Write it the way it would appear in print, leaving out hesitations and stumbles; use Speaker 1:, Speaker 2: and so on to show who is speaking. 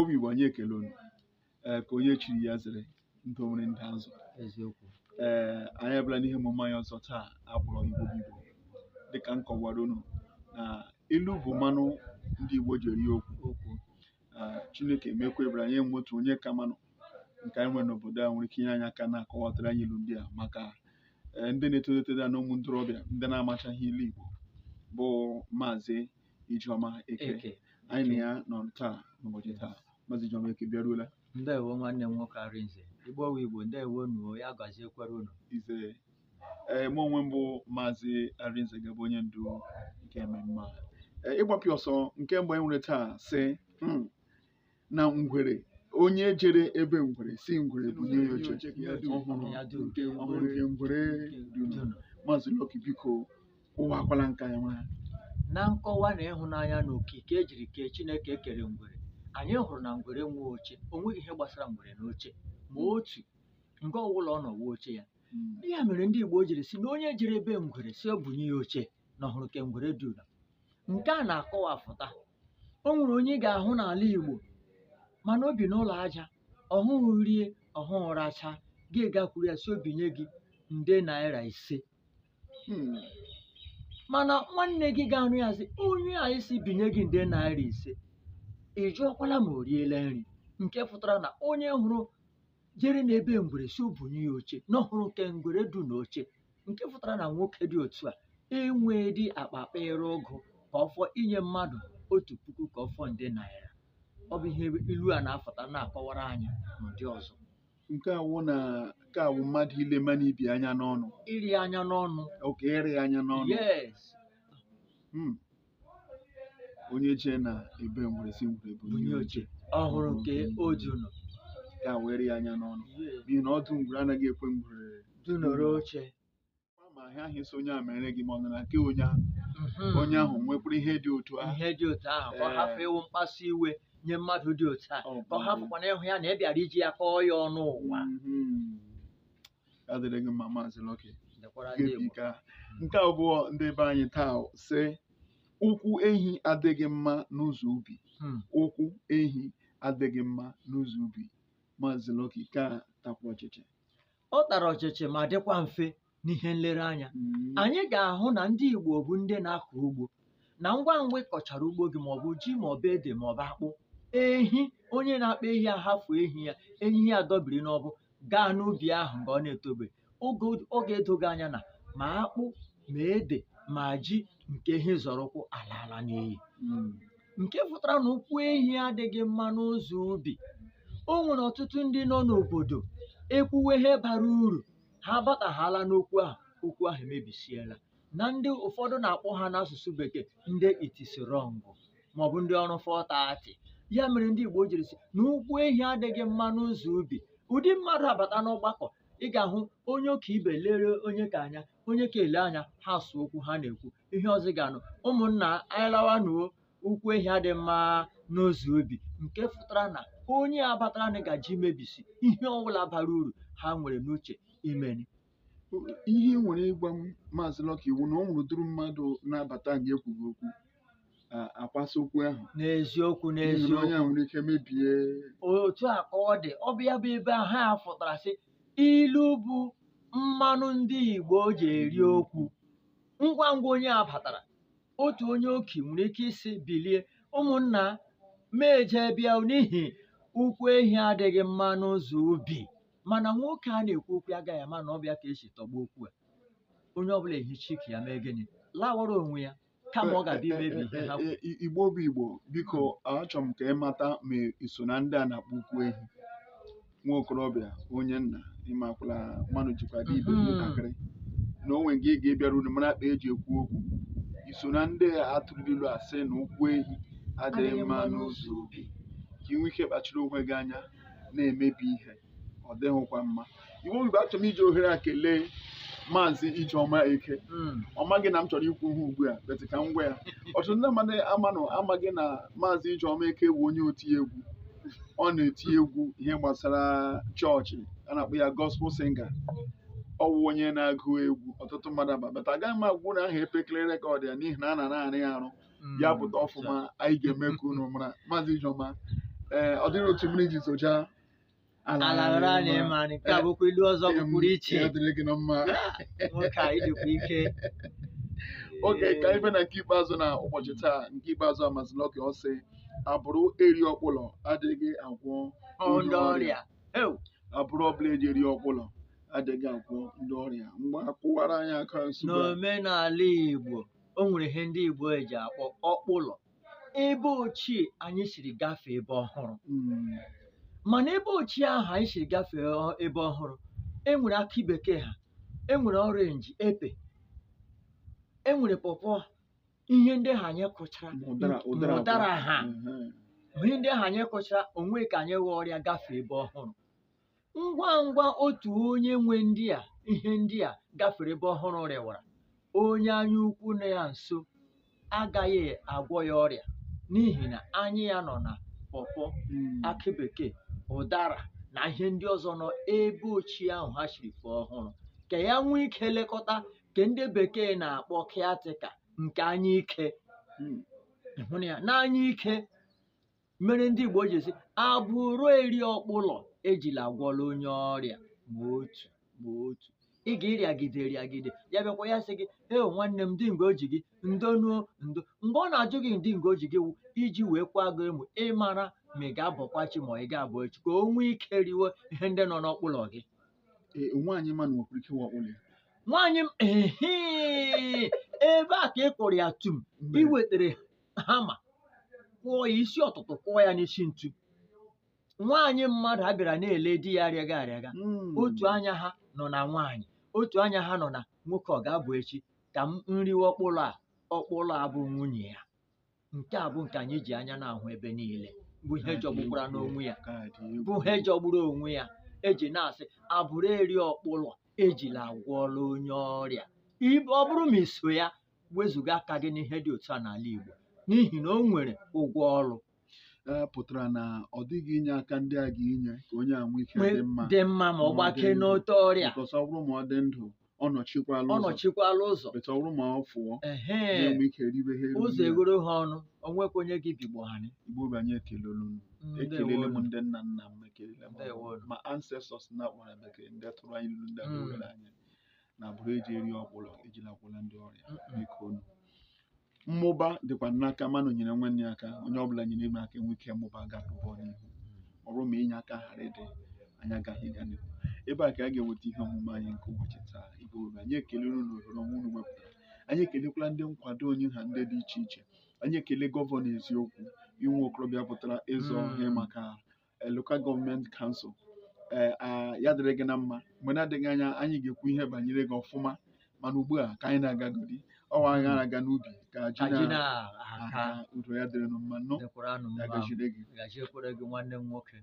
Speaker 1: obi bụ anyị ekele unu ka onye chiri ya zere ndị nwere ndị azụ
Speaker 2: eziokwu
Speaker 1: anyị abịala n'ihe emume anyị ọzọ taa akpọrọ Igbo bụ Igbo dịka m kọwara unu na ilu bụ mmanụ ndị Igbo ji eri okwu Chineke emekwa ebere anyị enwe otu onye ka mmanụ nke anyị nwere n'obodo a nwere ike inye anyị aka na-akọwatara anyị ilu ndị a maka ndị na-etolite na ụmụ ntorobịa ndị na-amachaghị ilu Igbo bụ Maazị Ijeoma Eke anyị na ya nọ taa n'ụbọchị taa. Maazị Ijeoma Eke bịaruola.
Speaker 2: Ndewo nwanne m nwoke Arinze, Igbo bụ Igbo, ndewo nuo ya gaziekwara unu.
Speaker 1: Ize mụ onwe m bụ Maazị Arinze ga-abụ onye ndu nke mmemme ịgbapụ ọsọ nke mgbe anyị nwere taa sị na ngwere onye jere ebe ngwere si ngwere bụ nye ya oche ọhụrụ nke ngwere dunu. Maazị Lucky biko ụwakwala nka ya nwere
Speaker 2: na nkọwa na ịhụnanya na okike ejiri kee Chineke kere ngwere, anyị hụrụ na ngwere nwe oche. O nweghị ihe gbasara ngwere na oche ma otu nke ọbụla ọ nọ nwe oche ya. Ya mere ndị Igbo jiri si na onye jere ebe ngwere si ọ bunye ya oche na ọhụrụ ke ngwere duna. Nke a na-akọwapụta o nwere onye ga-ahụ n'ala Igbo mana obi n'ụlọ aja, ọhụrụ rie ọhụrụ racha gị gakwuru ya si obinye gị nde naira 5. Mana nwanne gị ga-anụ ya sị onye anyị si binye gị nde naira 5, ị jụọkwala ma o riela nri, nke pụtara na onye hụrụ jere n'ebe ngwere si obunye ya oche na ọhụrụ nke ngwere du na oche, nke pụtara na nwoke dị otu a enweghị akpakpa ịrụ ụgụ ka ọfọ inye mmadụ 1,000 ka ọfọ nde naira. Ọ bụ ihe ilu a na-afụta na-akọwara anyị n'ụdị ọzọ.
Speaker 1: Nke awụ mmadụ ile mana ibi anya n'ọnụ,
Speaker 2: Iri anya n'ọnụ.
Speaker 1: oke iri anya n'ọnụ.
Speaker 2: Yes.
Speaker 1: Onye jee na ebe ngwere si ngwere bụ
Speaker 2: bunye oche ọhụrụ nke odunu
Speaker 1: ka were ya anya n'ọnụ n'ihi na ọdụ ngwere anaghị ekwe ngwere
Speaker 2: dunoro oche.
Speaker 1: Ma ahịa ahụ isi onye a mere gị ma ọ nọ na nke onye ahụ nwekwara ihe dị otu ahụ.
Speaker 2: Ihe dị otu ahụ ka ọ hapụ ịwụ mkpasu iwe nye mmadụ dị otu a, ka ọ hapụkwana ịhụ ya na ị bịara iji ya kọọ ya ọnụ ụwa.
Speaker 1: Adịrị gị mma Maazị Lucky.
Speaker 2: Nke
Speaker 1: nke abụọ ndị be anyị taa sị ụkwụ ehi adịghị mma n'ụzọ ubi. Ụkwụ ehi adịghị mma n'ụzọ ubi. Maazị Lucky ka takwara ọchịchị.
Speaker 2: Ọ tara ọchịchị ma dịkwa mfe n'ihe nlereanya. Anyị ga-ahụ na ndị Igbo bụ ndị na-akọ ugbo na ngwa ngwa ịkọchara ugbo gị maọbụ ji maọbụ ede maọbụ akpụ, ehi onye na-akpa ehi ahafụ ehi ya, enyi ya dọbiri n'ọbụ gaa n'ubi ahụ mgbe ọ na-etobe. Oge edoghị anya na ma akpụ ma ede ma ji nke ehi zọrọ ụkwụ ala n'iyi, nke pụtara na ụkwụ ehi adịghị mma n'ụzọ ubi. O nwere ọtụtụ ndị nọ n'obodo ekwuwe ihe bara uru, ha abataghala n'okwu ahụ, okwu ahụ emebisiela. Na ndị ụfọdụ na-akpọ ha n'asụsụ bekee ndị itisirọngụ maọbụ ndị ọrụ 430. Ya mere ndị Igbo jiri si na ụkwụ ehi adịghị mma n'ụzọ ubi. Ụdị mmadụ abata n'ọgbakọ, ị ga-ahụ onye oke ibe lere onye ka anya, onye ka ele anya, ha sụ okwu ha na-ekwu. Ihe ọzọ ga-anụ ụmụnna anyị lawa nuo ụkwụ ehi adị mma n'ụzọ ubi, nke pụtara na onye abatara na gaji mebisi ihe ọbụla bara uru ha nwere n'uche imeni.
Speaker 1: Ihe nwere ịgwa m Maazị Lucky iwu na ọ nwere duru mmadụ na-abata nga ekwughị okwu akwasa okwu ahụ.
Speaker 2: N'eziokwu
Speaker 1: onye a nwere ike mebie
Speaker 2: otu a ka ọ dị. Ọ bụ ya bụ ebe ahụ ha fụtara sị ilu bụ mmanụ ndị Igbo ji eri okwu. Ngwa ngwa onye a batara, otu onye oke nwere ike isi bilie, ụmụnna meje bịa n'ihi ụkwụ ehi adịghị mma n'ụzọ ubi. Mana nwoke a na-ekwu okwu agaghị ama na ọbịa ka esi tọgba okwu a. Onye ọbụla ehicha ike ya mee gịnị, lawara onwe ya kama ọ ga-abịa imebi ihe ha.
Speaker 1: Igbo bụ Igbo biko, achọrọ m ka ị mata ma iso na ndị a na-akpọ ụkwụ ehi. Nwa okorobịa onye nna ịmakwala mmanụ jikwa dị ibe ntakịrị na onwe gị ga-ebịara unu mara akpa eji ekwu okwu. Iso na ndị atụrụlilu asị na ụkwụ ehi adịghị mma n'ụzọ ubi, ka ị nwee ike kpachiri onwe gị anya na-emebi ihe, ọ dịghịkwa mma. Igbo bụ achọrọ m iji ohere a kelee Maazị Ijeoma Eke. Ọ maghị na m chọrọ ikwu ihe ugbu a, beti ka m gwa ya. Ọtụtụ ndị mmadụ amaghị na Maazị Ijeoma Eke bụ onye oti egwu. Ọ na-eti egwu ihe gbasara chọọchị, a na-akpọ ya gospel singer. Ọ wụ onye na-agụ egwu. Ọtụtụ mmadụ abata agaghị m agwụ na aha epekele rekọd ya n'ihi na a na-arị ya arụ ya pụta ọfụma. Anyị ga-eme ka unu mara. Maazị Ijeoma, ọ dịrị otu mmiri ji zocha
Speaker 2: ala ghara anyị ịma nke a bụkwa ilu ọzọ pụrụ iche.
Speaker 1: ya dịrị gị na mma.
Speaker 2: Nwoke a ịdịkwa ike.
Speaker 1: Oge ka ife na nke ikpeazụ na ụbọchị taa, nke ikpeazụ amazịla ọka ọ sị abụrụ eri ọkpụlọ adịghị agwọ
Speaker 2: ndị ọrịa.
Speaker 1: abụrụ ọbụla eji eri ọkpụlọ adịghị agwọ ndị ọrịa. Mgbe akụwara anyị aka nsogbu
Speaker 2: n'omenala Igbo o nwere ihe ndị Igbo eji akpọ ọkpụlọ. Ebe ochie anyị siri gafee ebe ọhụrụ, mana ebe ochie ahụ anyị siri gafee ebe ọhụrụ enwere akị bekee ha, enwere orenji, epe, enwere pọpọ, ihe ndị ha anyị kụchara, ụdara ha, ihe ndị ahụ anyị kụchara onwe ka anyị ghọọ ọrịa gafee ebe ọhụrụ. Ngwa ngwa otu onye nwe ndị a ihe ndị a gafere ebe ọhụrụ rịwara, onye anya ukwu na ya nso agaghị agwọ ya ọrịa n'ihi na anya ya nọ na pọpọ, akị bekee, ụdara na ihe ndị ọzọ nọ ebe ochie ahụ ha siri fee ọhụrụ, ka ya nwee ike lekọta nke ndị bekee na-akpọ caretaker nke anya ike. Hụrụ ya n'anya ike mere ndị Igbo ji sị abụrụ eri ọkpụlọ ejila agwọla onye ọrịa ma otu ma otu. Ị ga-erịagide ya bịakwa ya sị gị nwanne m ndị ngo ji gị ndonuo ndo. Mgbe ọ na-ajụ gị ndị ngo ji gị wụ iji wee kwago emu ịmara ma ị ga-abọkwa chi ma ị ga-abụ echi ka o nwee ike riwe ihe ndị nọ n'ọkpụlọ gị.
Speaker 1: Nwaanyị ma nwekwara ike ịwa ọkpụlọ ya.
Speaker 2: Nwaanyị m ebe a ka ị kụrụ ya tum, ị wetara hama kụọ ya isi ọtụtụ, kụọ ya n'isi ntu. Nwaanyị mmadụ a bịara na-ele di ya arịaga arịaga, otu anya ha nọ na nwaanyị, otu anya ha nọ na nwoke ọ ga-abụ echi ka m nriwe ọkpụlọ a bụ nwunye ya. Nke a bụ nke anyị ji anya na-ahụ ebe niile, bụ ihe jọgbukwara n'onwe ya, bụ ihe jọgburu onwe ya. Eji na-asị abụrụ eri ọkpụlọ ejila agwọla onye ọrịa. Ọ bụrụ ma iso ya wezụga aka gị n'ihe dị otu a n'ala Igbo, n'ihi na o nwere ụgwọ ọrụ.
Speaker 1: Pụtara na ọ dịghị inye aka ndị a ga-inye ka onye a nwee ike
Speaker 2: dị mma ma ọ gbakee n'ote ọrịa.
Speaker 1: Ọ bụrụ ma ọ dị ndụ ọ
Speaker 2: nọchikwala ụzọ.
Speaker 1: Ọ bụrụ ma ọ fụọ na-enwe ike ribe ha
Speaker 2: ụzọ egoro ha ọnụ, o nwekwa onye gị bigbo ha.
Speaker 1: Igbo bụ anyị ekelele m ndị nna nna m, ekelele m ma ancestors na akpọrọ bekee ndị tụrụ anyị lulu ndị were anyị na abụrụ eji eri ọkpụlọ ejila agwọla ndị ọrịa. Biko mmụba dịkwa n'aka mmanụ nyere nwanne ya aka. Onye ọbụla nyere ime aka enwe ike mmụba ga-apụbọ n'ihu. Ọ bụrụ ma inye aka ghara ịdị, anyị agaghị ịga n'ihu. Ebe a ka a ga-eweta ihe omume anyị nke ụbọchị taa. Igbo anyị ekelere unu ohere ọnwa unu wepụtara. Anyị ekelekwala ndị nkwado onye ha ndị dị iche iche. Anyị ekele gọvanọ eziokwu inwe okorobịa pụtara ịzọ ihe maka local gọọmenti kansụl. Ya dịrị gị na mma. Mgbe na-adịghị anya anyị ga-ekwu ihe banyere gị ọfụma, mana ugbu a ka anyị na-agagodi ọwa agha na-aga n'ubi ka ji na udo ya dịrị mma. Ya gachire gị
Speaker 2: nwanne m nwoke.